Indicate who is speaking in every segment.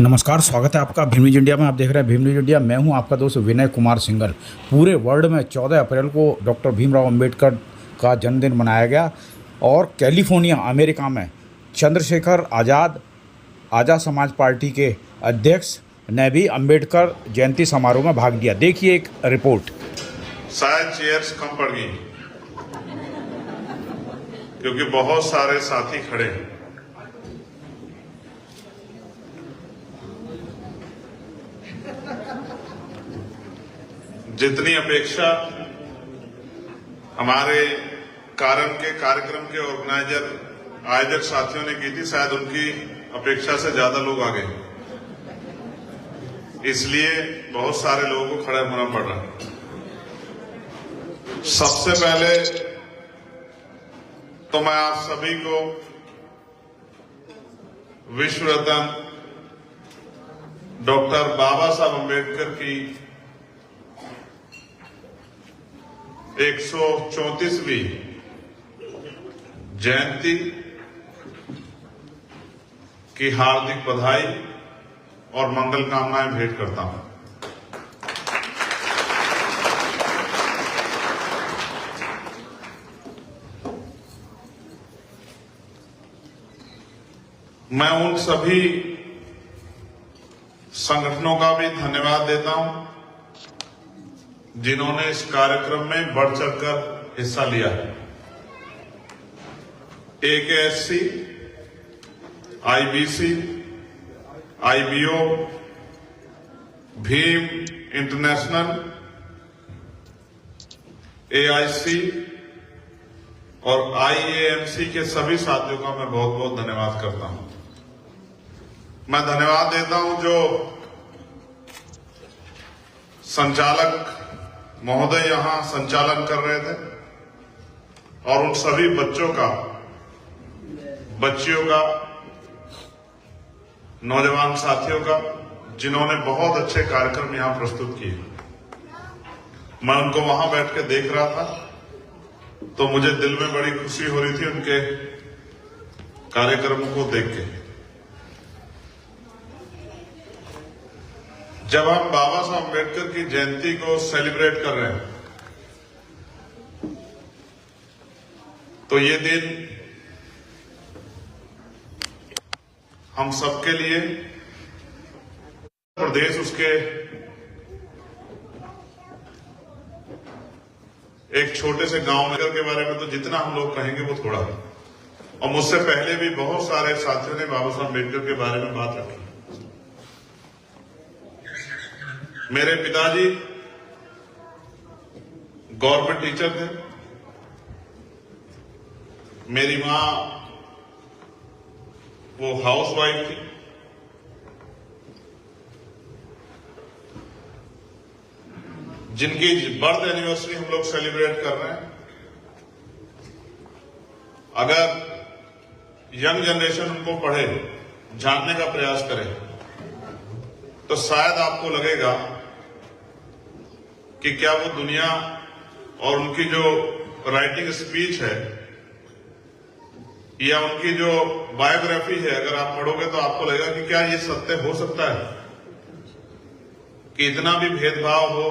Speaker 1: नमस्कार, स्वागत है आपका भीम न्यूज इंडिया में। आप देख रहे हैं भीम न्यूज इंडिया। मैं हूं आपका दोस्त विनय कुमार सिंघल। पूरे वर्ल्ड में 14 अप्रैल को डॉक्टर भीमराव अंबेडकर का जन्मदिन मनाया गया और कैलिफोर्निया अमेरिका में चंद्रशेखर आज़ाद समाज पार्टी के अध्यक्ष ने भी अंबेडकर जयंती समारोह में भाग लिया। देखिए एक रिपोर्ट।
Speaker 2: शायद चेयर्स कम पड़ गई क्योंकि बहुत सारे साथी खड़े हैं। जितनी अपेक्षा हमारे कार्यक्रम के आयोजक साथियों ने की थी, शायद उनकी अपेक्षा से ज्यादा लोग आ गए, इसलिए बहुत सारे लोगों को खड़े होना पड़ रहा है। सबसे पहले तो मैं आप सभी को विश्व रत्न डॉक्टर बाबा साहब अम्बेडकर की 134वीं जयंती की हार्दिक बधाई और मंगल कामनाएं भेंट करता हूं। मैं उन सभी संगठनों का भी धन्यवाद देता हूं जिन्होंने इस कार्यक्रम में बढ़ चढ़कर हिस्सा लिया है। AKSC, IBC, IBO, Bhim international, AIC और IAMC के सभी साथियों का मैं बहुत बहुत धन्यवाद करता हूं। मैं धन्यवाद देता हूं जो संचालक महोदय यहां संचालन कर रहे थे और उन सभी बच्चियों का, नौजवान साथियों का, जिन्होंने बहुत अच्छे कार्यक्रम यहां प्रस्तुत किए। मैं उनको वहां बैठ के देख रहा था तो मुझे दिल में बड़ी खुशी हो रही थी उनके कार्यक्रमों को देख के। जब हम बाबा साहब अम्बेडकर की जयंती को सेलिब्रेट कर रहे हैं तो ये दिन हम सबके लिए, प्रदेश उसके एक छोटे से गांव के बारे में तो जितना हम लोग कहेंगे वो थोड़ा है। और मुझसे पहले भी बहुत सारे साथियों ने बाबा साहब अम्बेडकर के बारे में बात रखी। मेरे पिताजी गवर्नमेंट टीचर थे, मेरी मां वो हाउसवाइफ थी। जिनकी बर्थ एनिवर्सरी हम लोग सेलिब्रेट कर रहे हैं, अगर यंग जनरेशन उनको पढ़े, जानने का प्रयास करे तो शायद आपको लगेगा कि क्या वो दुनिया और उनकी जो राइटिंग स्पीच है या उनकी जो बायोग्राफी है, अगर आप पढ़ोगे तो आपको लगेगा कि क्या ये सत्य हो सकता है कि इतना भी भेदभाव हो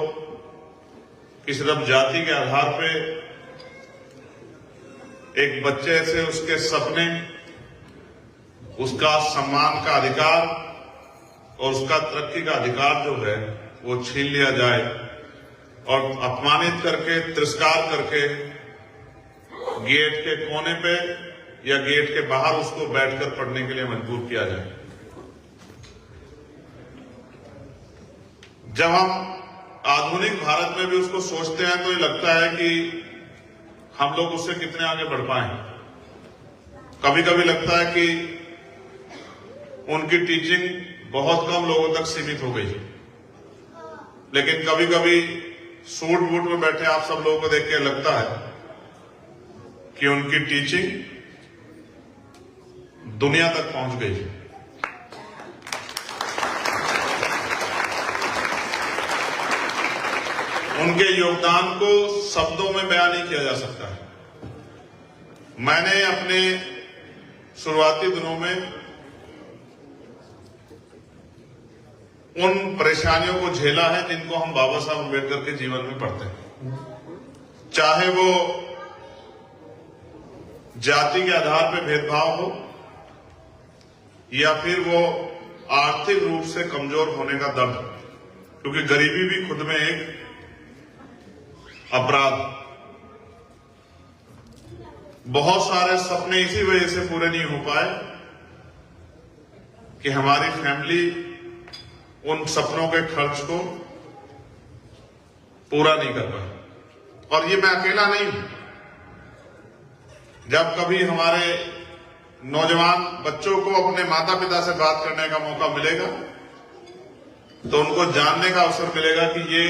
Speaker 2: कि सिर्फ जाति के आधार पे एक बच्चे से उसके सपने, उसका सम्मान का अधिकार और उसका तरक्की का अधिकार जो है वो छीन लिया जाए और अपमानित करके, तिरस्कार करके गेट के कोने पे या गेट के बाहर उसको बैठकर पढ़ने के लिए मजबूर किया जाए। जब हम आधुनिक भारत में भी उसको सोचते हैं तो ये लगता है कि हम लोग उससे कितने आगे बढ़ पाए। कभी कभी लगता है कि उनकी टीचिंग बहुत कम लोगों तक सीमित हो गई, लेकिन कभी कभी सूट बूट में बैठे आप सब लोगों को देख के लगता है कि उनकी टीचिंग दुनिया तक पहुंच गई। उनके योगदान को शब्दों में बयान नहीं किया जा सकता है। मैंने अपने शुरुआती दिनों में उन परेशानियों को झेला है जिनको हम बाबा साहब अम्बेडकर के जीवन में पढ़ते हैं, चाहे वो जाति के आधार पर भेदभाव हो या फिर वो आर्थिक रूप से कमजोर होने का दर्द, क्योंकि गरीबी भी खुद में एक अपराध। बहुत सारे सपने इसी वजह से पूरे नहीं हो पाए कि हमारी फैमिली उन सपनों के खर्च को पूरा नहीं कर पाई। और ये मैं अकेला नहीं हूं। जब कभी हमारे नौजवान बच्चों को अपने माता पिता से बात करने का मौका मिलेगा तो उनको जानने का अवसर मिलेगा कि ये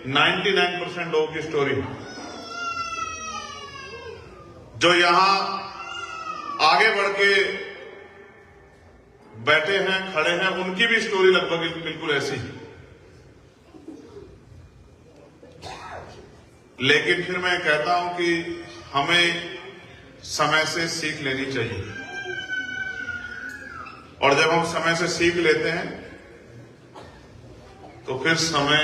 Speaker 2: 99% लोगों की स्टोरी है जो यहां आगे बढ़ के बैठे हैं, खड़े हैं, उनकी भी स्टोरी लगभग बिल्कुल ऐसी है। लेकिन फिर मैं कहता हूं कि हमें समय से सीख लेनी चाहिए, और जब हम समय से सीख लेते हैं तो फिर समय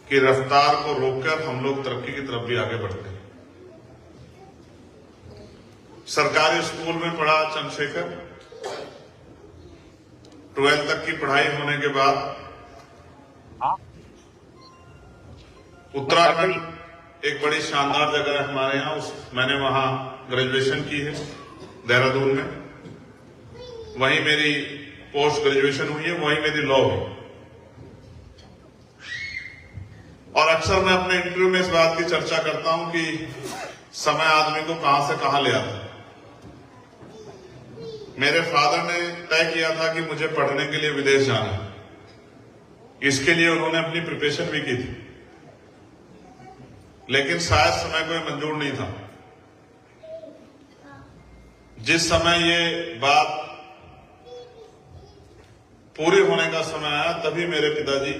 Speaker 2: की रफ्तार को रोककर हम लोग तरक्की की तरफ भी आगे बढ़ते हैं। सरकारी स्कूल में पढ़ा चंद्रशेखर, 12th तक की पढ़ाई होने के बाद उत्तराखंड एक बड़ी शानदार जगह है हमारे यहाँ, मैंने वहां ग्रेजुएशन की है देहरादून में। वहीं मेरी पोस्ट ग्रेजुएशन हुई है, वहीं मेरी लॉ हुई। और अक्सर मैं अपने इंटरव्यू में इस बात की चर्चा करता हूं कि समय आदमी को कहां से कहां ले आता है। मेरे फादर ने तय किया था कि मुझे पढ़ने के लिए विदेश जाना है। इसके लिए उन्होंने अपनी प्रिपरेशन भी की थी, लेकिन शायद समय को मंजूर नहीं था। जिस समय ये बात पूरे होने का समय आया तभी मेरे पिताजी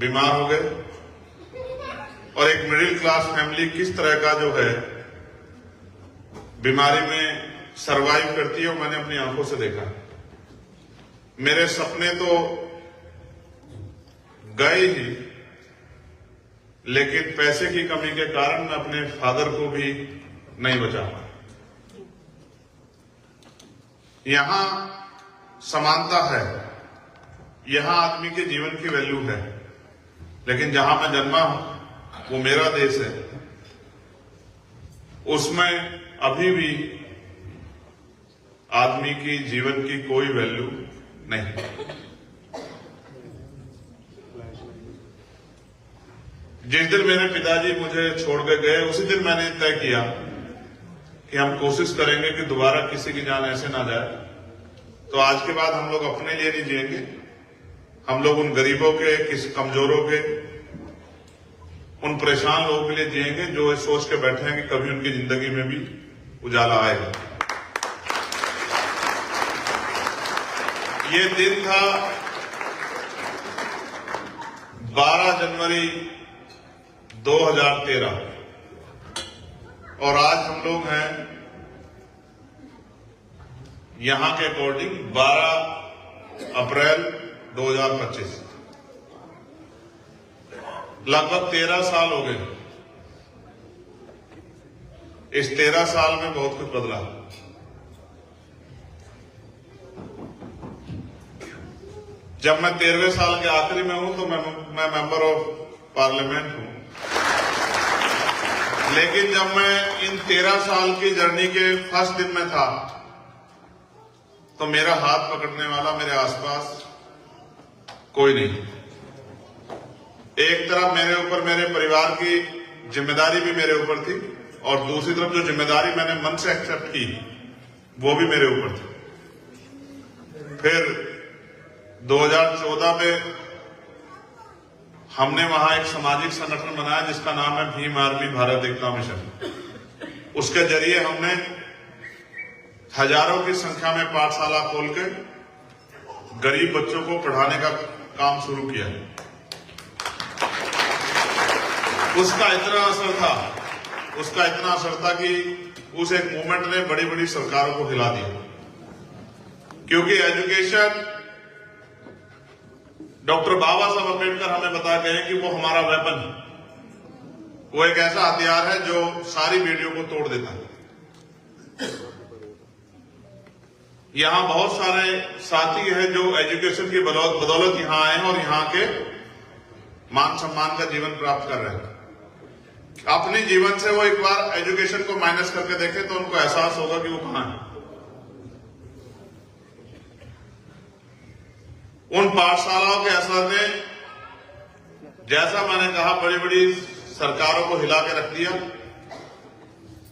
Speaker 2: बीमार हो गए, और एक मिडिल क्लास फैमिली किस तरह का जो है बीमारी में सरवाइव करती है वो मैंने अपनी आंखों से देखा। मेरे सपने तो गए ही, लेकिन पैसे की कमी के कारण मैं अपने फादर को भी नहीं बचा पाया। यहां समानता है, यहां आदमी के जीवन की वैल्यू है, लेकिन जहां मैं जन्मा हूं वो मेरा देश है, उसमें अभी भी आदमी की जीवन की कोई वैल्यू नहीं। जिस दिन मेरे पिताजी मुझे छोड़ के गए उसी दिन मैंने तय किया कि हम कोशिश करेंगे कि दोबारा किसी की जान ऐसे ना जाए। तो आज के बाद हम लोग अपने लिए नहीं जिएंगे, हम लोग उन गरीबों के, किस कमजोरों के, उन परेशान लोगों के लिए जिएंगे जो ये सोच के बैठे हैं कि कभी उनकी जिंदगी में भी उजाला आएगा। ये दिन था 12 जनवरी 2013, और आज हम लोग हैं यहां के अकॉर्डिंग 12 अप्रैल 2025। लगभग 13 साल हो गए। इस 13 साल में बहुत कुछ बदला। जब मैं 13वें साल के आखिरी में हूं तो मैं मेंबर ऑफ पार्लियामेंट हूं, लेकिन जब मैं इन 13 साल की जर्नी के फर्स्ट दिन में था तो मेरा हाथ पकड़ने वाला मेरे आसपास कोई नहीं। एक तरफ मेरे ऊपर मेरे परिवार की जिम्मेदारी भी मेरे ऊपर थी, और दूसरी तरफ जो जिम्मेदारी मैंने मन से एक्सेप्ट की वो भी मेरे ऊपर थी। फिर 2014 में हमने वहां एक सामाजिक संगठन बनाया जिसका नाम है भीम आर्मी भारत एकता मिशन। उसके जरिए हमने हजारों की संख्या में पाठशाला खोल के गरीब बच्चों को पढ़ाने का काम शुरू किया। उसका इतना असर था कि उस एक मूवमेंट ने बड़ी बड़ी सरकारों को हिला दिया, क्योंकि एजुकेशन डॉक्टर बाबा साहब अम्बेडकर हमें बता गए कि वो हमारा वेपन है, वो एक ऐसा हथियार है जो सारी बेड़ियों को तोड़ देता है। यहां बहुत सारे साथी हैं जो एजुकेशन की बदौलत यहां आए हैं और यहां के मान सम्मान का जीवन प्राप्त कर रहे हैं। अपने जीवन से वो एक बार एजुकेशन को माइनस करके देखें तो उनको एहसास होगा कि वो कहां है। उन पाठशालाओं के असर ने, जैसा मैंने कहा, बड़ी बड़ी सरकारों को हिला के रख दिया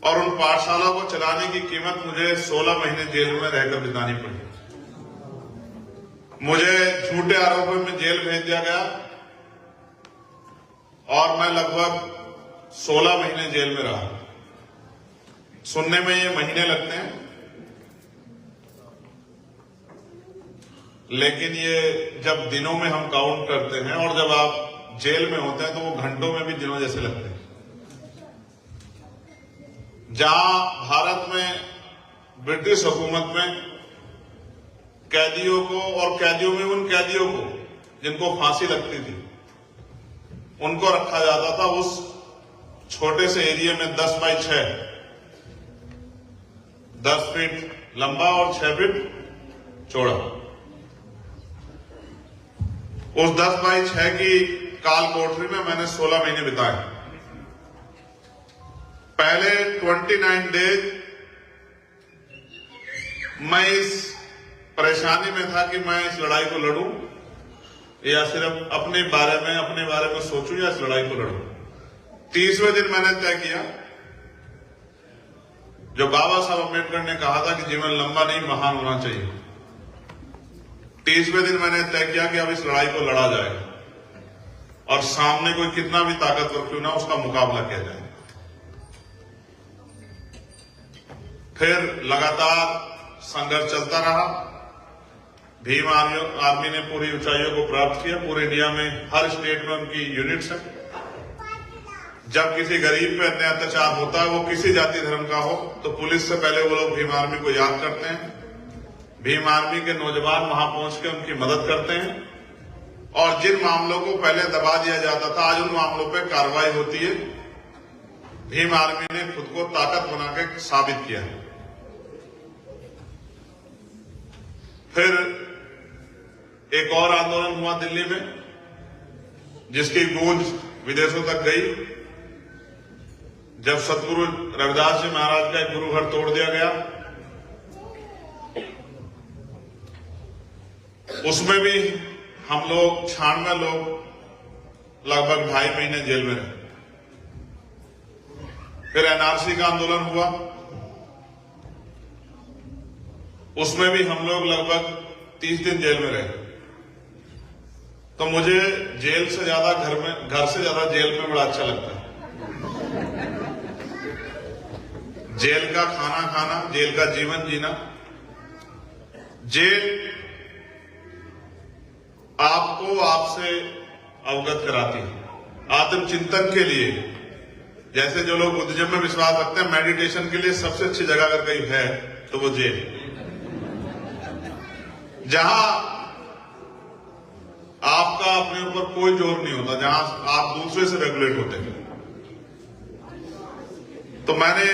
Speaker 2: और उन पाठशालाओं को चलाने की कीमत मुझे 16 महीने जेल में रहकर बितानी पड़ी। मुझे झूठे आरोपों में जेल भेज दिया गया और मैं लगभग 16 महीने जेल में रहा। सुनने में ये महीने लगते हैं, लेकिन ये जब दिनों में हम काउंट करते हैं और जब आप जेल में होते हैं तो वो घंटों में भी दिनों जैसे लगते हैं। जहां भारत में ब्रिटिश हुकूमत में कैदियों को, और कैदियों में उन कैदियों को जिनको फांसी लगती थी, उनको रखा जाता था उस छोटे से एरिया में 10 बाई 6, 10 फीट लंबा और 6 फीट चौड़ा। उस 10 बाई 6 की काल कोठरी में मैंने 16 महीने बिताए। पहले 29 डेज मैं इस परेशानी में था कि मैं इस लड़ाई को लड़ूं या सिर्फ अपने बारे में सोचूं या इस लड़ाई को लड़ूं। 30वें दिन मैंने तय किया, जो बाबा साहब अम्बेडकर ने कहा था कि जीवन लंबा नहीं महान होना चाहिए। 30वें दिन मैंने तय किया कि अब इस लड़ाई को लड़ा जाएगा और सामने कोई कितना भी ताकतवर क्यों ना, उसका मुकाबला किया जाए। फिर लगातार संघर्ष चलता रहा। भीम आर्मी ने पूरी ऊंचाइयों को प्राप्त किया। पूरे इंडिया में हर स्टेट में उनकी यूनिट्स है। जब किसी गरीब पे अन्याय अत्याचार होता है, वो किसी जाति धर्म का हो, तो पुलिस से पहले वो लोग भीम आर्मी को याद करते हैं। भीम आर्मी के नौजवान वहां पहुंच के उनकी मदद करते हैं और जिन मामलों को पहले दबा दिया जाता था, आज उन मामलों पे कार्रवाई होती है। भीम आर्मी ने खुद को ताकत बना के साबित किया है। फिर एक और आंदोलन हुआ दिल्ली में, जिसकी गूंज विदेशों तक गई। जब सतगुरु रविदास जी महाराज का एक गुरु घर तोड़ दिया गया, उसमें भी हम लोग 96 लोग लगभग 2.5 महीने जेल में रहे। फिर एनआरसी का आंदोलन हुआ, उसमें भी हम लोग लगभग 30 दिन जेल में रहे। तो मुझे जेल से ज्यादा घर से ज्यादा जेल में बड़ा अच्छा लगता है। जेल का खाना खाना, जेल का जीवन जीना। जेल आपको आपसे अवगत कराती है। आत्मचिंतन के लिए, जैसे जो लोग बुद्धिज्म में विश्वास रखते हैं, मेडिटेशन के लिए सबसे अच्छी जगह अगर कहीं है तो वो जेल, जहां आपका अपने ऊपर कोई जोर नहीं होता, जहां आप दूसरे से रेगुलेट होते हैं। तो मैंने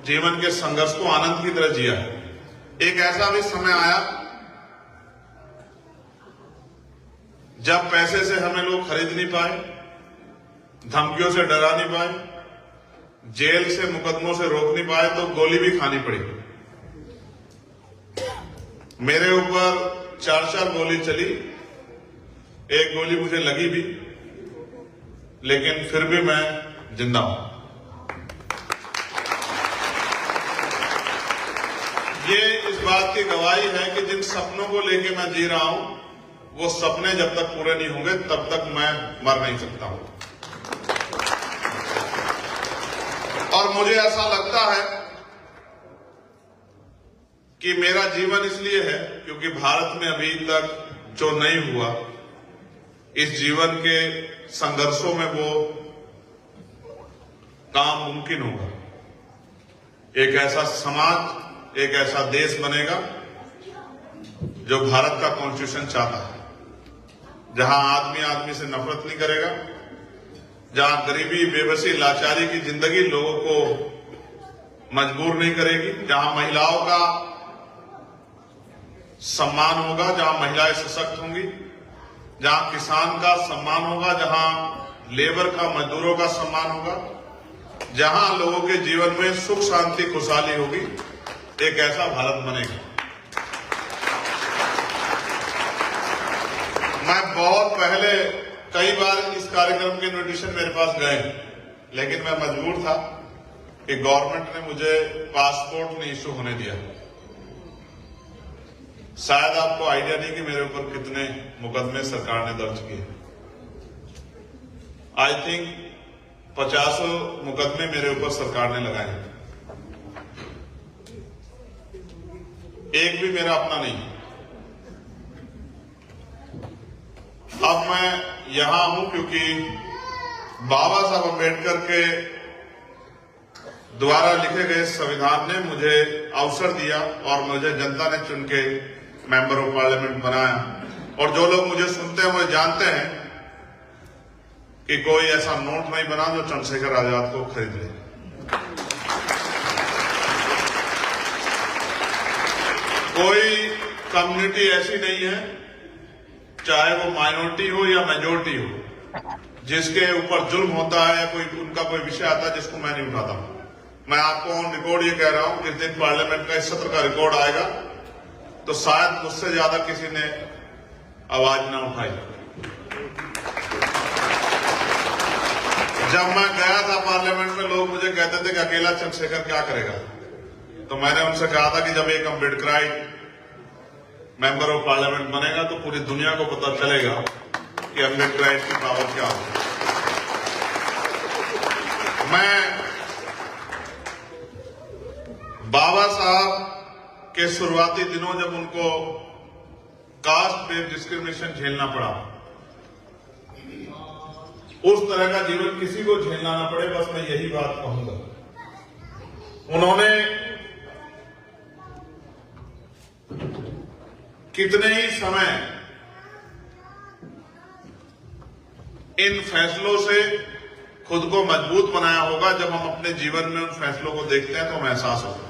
Speaker 2: जीवन के संघर्ष को आनंद की तरह जिया है। एक ऐसा भी समय आया जब पैसे से हमें लोग खरीद नहीं पाए, धमकियों से डरा नहीं पाए, जेल से मुकदमों से रोक नहीं पाए, तो गोली भी खानी पड़ी। मेरे ऊपर 4 गोली चली, एक गोली मुझे लगी भी, लेकिन फिर भी मैं जिंदा हूं। ये इस बात की गवाही है कि जिन सपनों को लेके मैं जी रहा हूं, वो सपने जब तक पूरे नहीं होंगे तब तक मैं मर नहीं सकता हूं। और मुझे ऐसा लगता है कि मेरा जीवन इसलिए है क्योंकि भारत में अभी तक जो नहीं हुआ, इस जीवन के संघर्षों में वो काम मुमकिन होगा। एक ऐसा समाज, एक ऐसा देश बनेगा जो भारत का कॉन्स्टिट्यूशन चाहता है, जहां आदमी आदमी से नफरत नहीं करेगा, जहां गरीबी, बेबसी, लाचारी की जिंदगी लोगों को मजबूर नहीं करेगी, जहां महिलाओं का सम्मान होगा, जहां महिलाएं सशक्त होंगी, जहां किसान का सम्मान होगा, जहां लेबर का, मजदूरों का सम्मान होगा, जहां लोगों के जीवन में सुख शांति खुशहाली होगी, एक ऐसा भारत बनेगा। मैं बहुत पहले कई बार इस कार्यक्रम के इन्विटेशन मेरे पास गए, लेकिन मैं मजबूर था कि गवर्नमेंट ने मुझे पासपोर्ट नहीं इश्यू होने दिया। शायद आपको आइडिया नहीं कि मेरे ऊपर कितने मुकदमे सरकार ने दर्ज किए। आई थिंक 50 मुकदमे मेरे ऊपर सरकार ने लगाए, एक भी मेरा अपना नहीं। अब मैं यहां हूं क्योंकि बाबा साहब अम्बेडकर के द्वारा लिखे गए संविधान ने मुझे अवसर दिया और मुझे जनता ने चुन के मेंबर ऑफ पार्लियामेंट बनाया। और जो लोग मुझे सुनते हैं वो जानते हैं कि कोई ऐसा नोट नहीं बना जो चंद्रशेखर आजाद को खरीद ले। कोई कम्युनिटी ऐसी नहीं है, चाहे वो माइनॉरिटी हो या मेजोरिटी हो, जिसके ऊपर जुल्म होता है, कोई उनका कोई विषय आता है जिसको मैं नहीं उठाता। मैं आपको ऑन रिकॉर्ड ये कह रहा हूं, जिस दिन पार्लियामेंट का इस सत्र का रिकॉर्ड आएगा तो शायद मुझसे ज्यादा किसी ने आवाज ना उठाई। जब मैं गया था पार्लियामेंट में, लोग मुझे कहते थे कि अकेला चंद्रशेखर क्या करेगा, तो मैंने उनसे कहा था कि जब एक अम्बेडकराइट मेंबर ऑफ पार्लियामेंट बनेगा तो पूरी दुनिया को पता चलेगा कि अम्बेडकराइट की पावर क्या होती है। मैं बाबा साहब के शुरुआती दिनों, जब उनको कास्ट बेस्ड डिस्क्रिमिनेशन झेलना पड़ा, उस तरह का जीवन किसी को झेलना ना पड़े, बस मैं यही बात कहूंगा। उन्होंने कितने ही समय इन फैसलों से खुद को मजबूत बनाया होगा। जब हम अपने जीवन में उन फैसलों को देखते हैं तो हमें एहसास होगा।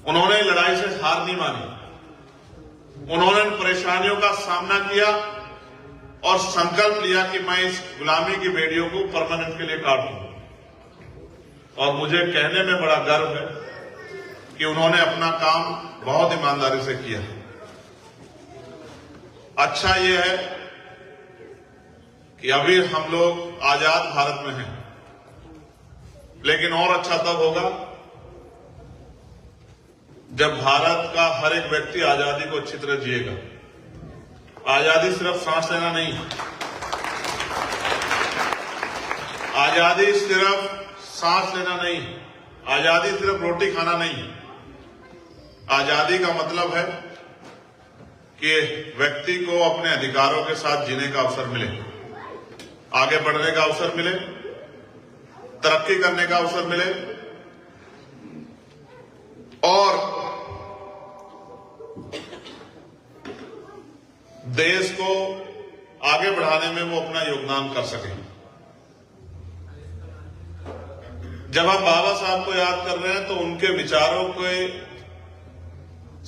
Speaker 2: उन्होंने लड़ाई से हार नहीं मानी, उन्होंने परेशानियों का सामना किया और संकल्प लिया कि मैं इस गुलामी की बेड़ियों को परमानेंट के लिए काट दूं। और मुझे कहने में बड़ा गर्व है कि उन्होंने अपना काम बहुत ईमानदारी से किया। अच्छा यह है कि अभी हम लोग आजाद भारत में हैं, लेकिन और अच्छा तब होगा जब भारत का हर एक व्यक्ति आजादी को अच्छी तरह जिएगा। आजादी सिर्फ सांस लेना नहीं, आजादी सिर्फ सांस लेना नहीं, आजादी सिर्फ रोटी खाना नहीं। आजादी का मतलब है कि व्यक्ति को अपने अधिकारों के साथ जीने का अवसर मिले, आगे बढ़ने का अवसर मिले, तरक्की करने का अवसर मिले और देश को आगे बढ़ाने में वो अपना योगदान कर सके। जब हम बाबा साहब को याद कर रहे हैं तो उनके विचारों के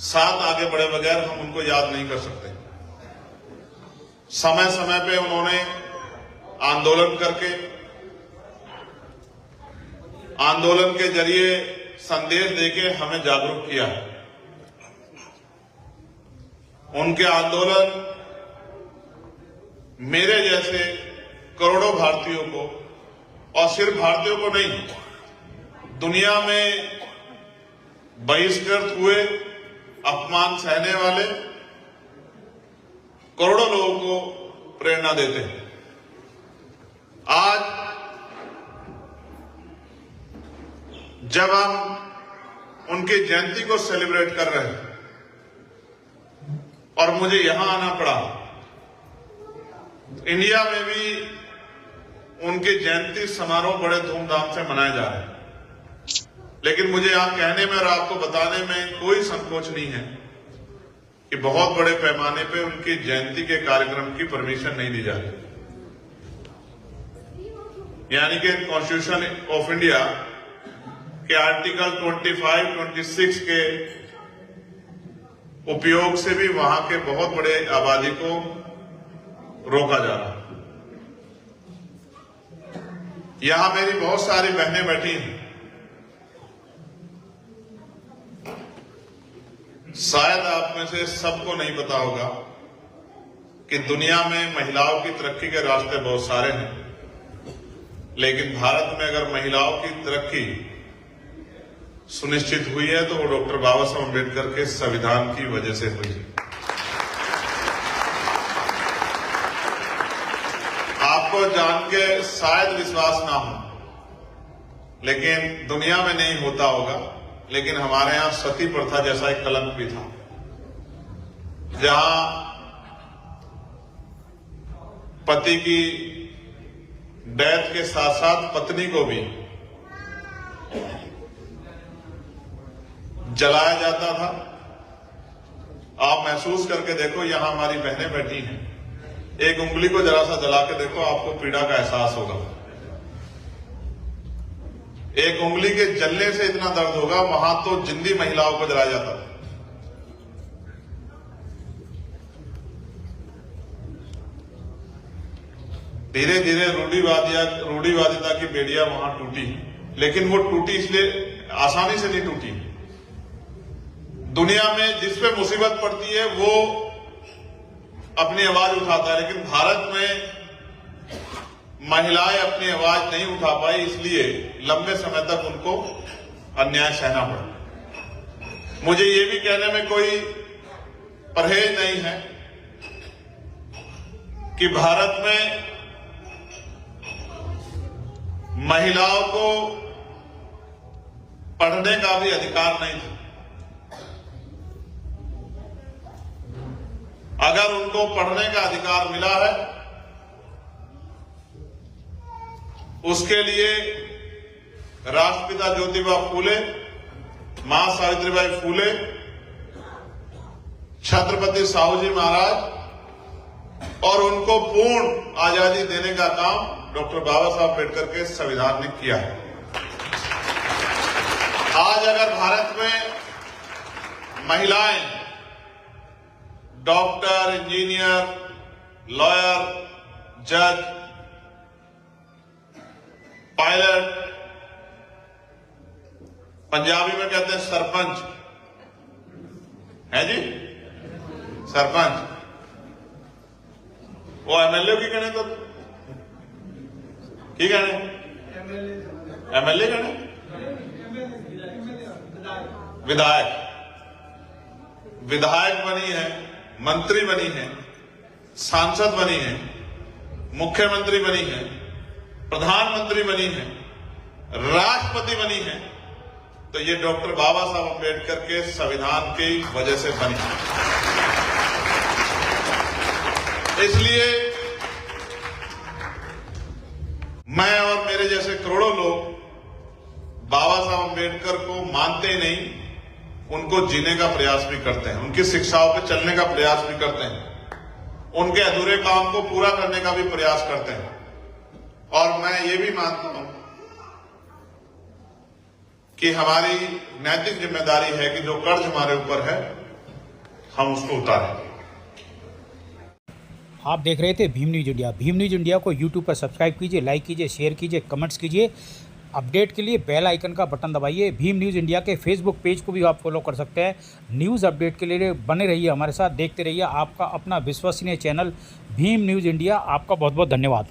Speaker 2: साथ आगे बढ़े बगैर हम उनको याद नहीं कर सकते। समय समय पे उन्होंने आंदोलन करके, आंदोलन के जरिए संदेश देके हमें जागरूक किया। उनके आंदोलन मेरे जैसे करोड़ों भारतीयों को, और सिर्फ भारतीयों को नहीं, दुनिया में बहिष्कृत हुए, अपमान सहने वाले करोड़ों लोगों को प्रेरणा देते हैं। आज जब हम उनकी जयंती को सेलिब्रेट कर रहे हैं और मुझे यहां आना पड़ा, इंडिया में भी उनके जयंती समारोह बड़े धूमधाम से मनाए जा रहे हैं, लेकिन मुझे यहां कहने में और आपको बताने में कोई संकोच नहीं है कि बहुत बड़े पैमाने पे उनकी जयंती के कार्यक्रम की परमिशन नहीं दी जा रही, यानी कि कॉन्स्टिट्यूशन ऑफ इंडिया के आर्टिकल 25, 26 के उपयोग से भी वहां के बहुत बड़े आबादी को रोका जा रहा है। यहां मेरी बहुत सारी बहनें बैठी हैं, शायद आप में से सबको नहीं पता होगा कि दुनिया में महिलाओं की तरक्की के रास्ते बहुत सारे हैं, लेकिन भारत में अगर महिलाओं की तरक्की सुनिश्चित हुई है तो वो डॉक्टर बाबा साहब अम्बेडकर के संविधान की वजह से हुई है। आपको जान के शायद विश्वास ना हो, लेकिन दुनिया में नहीं होता होगा, लेकिन हमारे यहां सती प्रथा जैसा एक कलंक भी था, जहां पति की डेथ के साथ साथ पत्नी को भी जलाया जाता था। आप महसूस करके देखो, यहां हमारी बहनें बैठी हैं, एक उंगली को जरा सा जला के देखो, आपको पीड़ा का एहसास होगा। एक उंगली के जलने से इतना दर्द होगा, वहां तो जिंदी महिलाओं को जलाया जाता था। धीरे धीरे रूढ़िवादिता की बेड़ियां वहां टूटी, लेकिन वो टूटी इसलिए आसानी से नहीं टूटी। दुनिया में जिस पे मुसीबत पड़ती है वो अपनी आवाज उठाता है, लेकिन भारत में महिलाएं अपनी आवाज नहीं उठा पाई, इसलिए लंबे समय तक उनको अन्याय सहना पड़ा। मुझे ये भी कहने में कोई परहेज नहीं है कि भारत में महिलाओं को पढ़ने का भी अधिकार नहीं था। अगर उनको पढ़ने का अधिकार मिला है, उसके लिए राष्ट्रपिता ज्योतिबा फूले, मां सावित्रीबाई फूले, छत्रपति साहू जी महाराज और उनको पूर्ण आजादी देने का काम डॉक्टर बाबा साहब अम्बेडकर के संविधान ने किया है। आज अगर भारत में महिलाएं डॉक्टर, इंजीनियर, लॉयर, जज, पायलट, पंजाबी में कहते हैं सरपंच, है जी, सरपंच, वो एमएलए की कहने तो की कहने एमएलए कहने विधायक बनी है, मंत्री बनी है, सांसद बनी है, मुख्यमंत्री बनी है, प्रधानमंत्री बनी है, राष्ट्रपति बनी है, तो ये डॉक्टर बाबा साहब अम्बेडकर के संविधान की वजह से बनी। इसलिए मैं और मेरे जैसे करोड़ों लोग बाबा साहब अम्बेडकर को मानते ही नहीं, उनको जीने का प्रयास भी करते हैं, उनकी शिक्षाओं पे चलने का प्रयास भी करते हैं, उनके अधूरे काम को पूरा करने का भी प्रयास करते हैं। और मैं ये भी मानता हूं कि हमारी नैतिक जिम्मेदारी है कि जो कर्ज हमारे ऊपर है हम उसको उतारें।
Speaker 1: आप देख रहे थे Bhim news India. Bhim news India को यूट्यूब पर सब्सक्राइब कीजिए, लाइक कीजिए, शेयर कीजिए, कमेंट्स कीजिए। अपडेट के लिए बेल आइकन का बटन दबाइए। भीम न्यूज़ इंडिया के फेसबुक पेज को भी आप फॉलो कर सकते हैं। न्यूज़ अपडेट के लिए बने रहिए हमारे साथ, देखते रहिए आपका अपना विश्वसनीय चैनल भीम न्यूज़ इंडिया। आपका बहुत बहुत धन्यवाद।